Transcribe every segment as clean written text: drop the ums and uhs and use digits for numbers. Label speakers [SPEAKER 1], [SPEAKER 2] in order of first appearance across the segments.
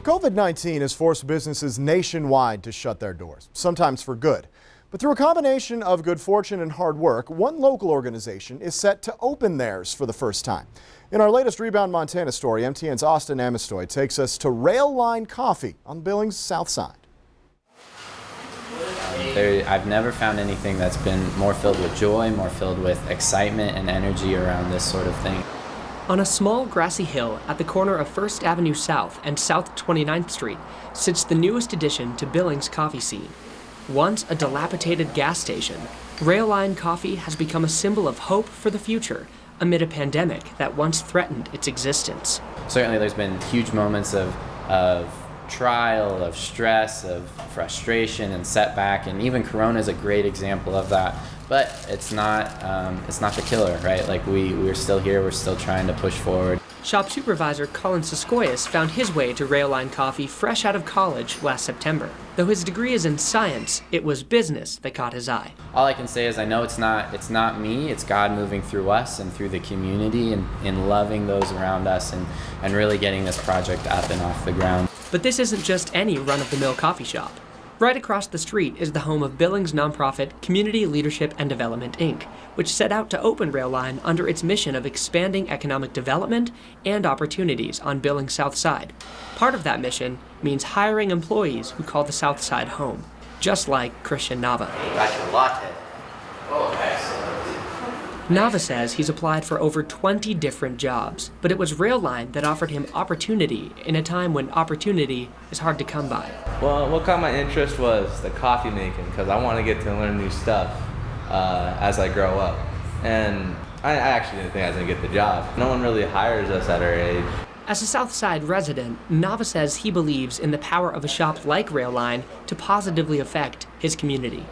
[SPEAKER 1] COVID-19 has forced businesses nationwide to shut their doors, sometimes for good. But through a combination of good fortune and hard work, one local organization is set to open theirs for the first time. In our latest Rebound Montana story, MTN's Austin Amestoy takes us to Rail Line Coffee on Billings South Side.
[SPEAKER 2] I've never found anything that's been more filled with joy, more filled with excitement and energy around this sort of thing.
[SPEAKER 3] On a small grassy hill at the corner of 1st Avenue South and South 29th Street sits the newest addition to Billings' coffee scene. Once a dilapidated gas station, Rail Line Coffee has become a symbol of hope for the future amid a pandemic that once threatened its existence.
[SPEAKER 2] Certainly there's been huge moments of trial, of stress, of frustration and setback, and even Corona is a great example of that. But it's not the killer, right? Like we're still here, we're still trying to push forward.
[SPEAKER 3] Shop supervisor Colin Siskoyas found his way to Rail Line Coffee fresh out of college last September. Though his degree is in science, it was business that caught his eye.
[SPEAKER 2] All I can say is I know it's not me, it's God moving through us and through the community and in loving those around us and really getting this project up and off the ground.
[SPEAKER 3] But this isn't just any run-of-the-mill coffee shop. Right across the street is the home of Billings nonprofit Community Leadership and Development, Inc., which set out to open Rail Line under its mission of expanding economic development and opportunities on Billings South Side. Part of that mission means hiring employees who call the South Side home, just like Christian Nava.
[SPEAKER 4] Got your latte. Oh, excellent.
[SPEAKER 3] Nava says he's applied for over 20 different jobs, but it was Rail Line that offered him opportunity in a time when opportunity is hard to come by.
[SPEAKER 5] Well, what caught my interest was the coffee making, because I want to get to learn new stuff as I grow up. And I actually didn't think I was going to get the job. No one really hires us at our age.
[SPEAKER 3] As a South Side resident, Nava says he believes in the power of a shop like Rail Line to positively affect his community.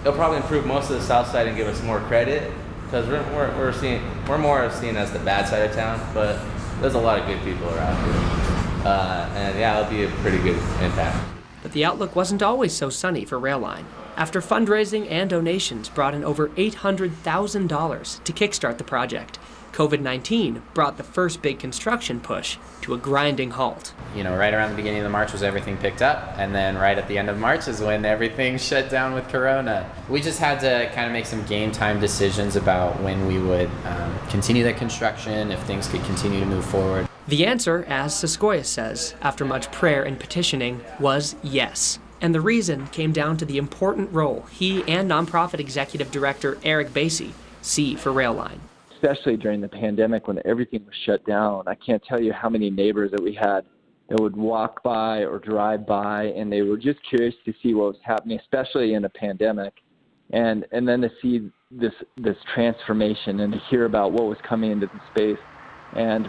[SPEAKER 5] It'll probably improve most of the South Side and give us more credit, because we're more seen as the bad side of town, but there's a lot of good people around here. And yeah, it'll be a pretty good impact.
[SPEAKER 3] But the outlook wasn't always so sunny for Rail Line. After fundraising and donations brought in over $800,000 to kickstart the project, COVID-19 brought the first big construction push to a grinding halt.
[SPEAKER 2] You know, right around the beginning of the March was everything picked up, and then right at the end of March is when everything shut down with Corona. We just had to kind of make some game time decisions about when we would continue the construction, if things could continue to move forward.
[SPEAKER 3] The answer, as Siskoyas says, after much prayer and petitioning, was yes. And the reason came down to the important role he and nonprofit executive director Eric Basie see for Rail Line.
[SPEAKER 6] Especially during the pandemic when everything was shut down. I can't tell you how many neighbors that we had that would walk by or drive by, and they were just curious to see what was happening, especially in a pandemic, and then to see this transformation and to hear about what was coming into the space. And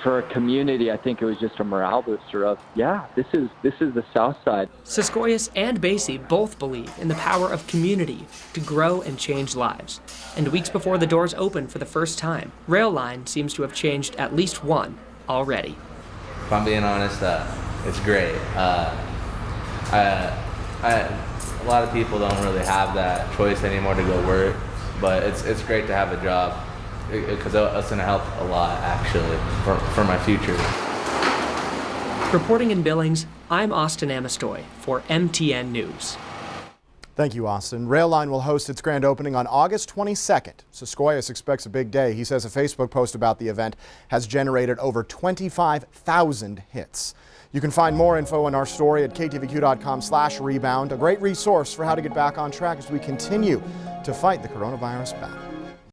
[SPEAKER 6] for a community, I think it was just a morale booster of, yeah, this is the South Side.
[SPEAKER 3] Siskoyas and Basie both believe in the power of community to grow and change lives. And weeks before the doors open for the first time, Rail Line seems to have changed at least one already.
[SPEAKER 5] If I'm being honest, it's great. A lot of people don't really have that choice anymore to go work, but it's great to have a job, because it's going to help a lot, actually, for my future.
[SPEAKER 3] Reporting in Billings, I'm Austin Amestoy for MTN News.
[SPEAKER 1] Thank you, Austin. Rail Line will host its grand opening on August 22nd. Siskoyas expects a big day. He says a Facebook post about the event has generated over 25,000 hits. You can find more info in our story at ktvq.com/rebound, a great resource for how to get back on track as we continue to fight the coronavirus battle.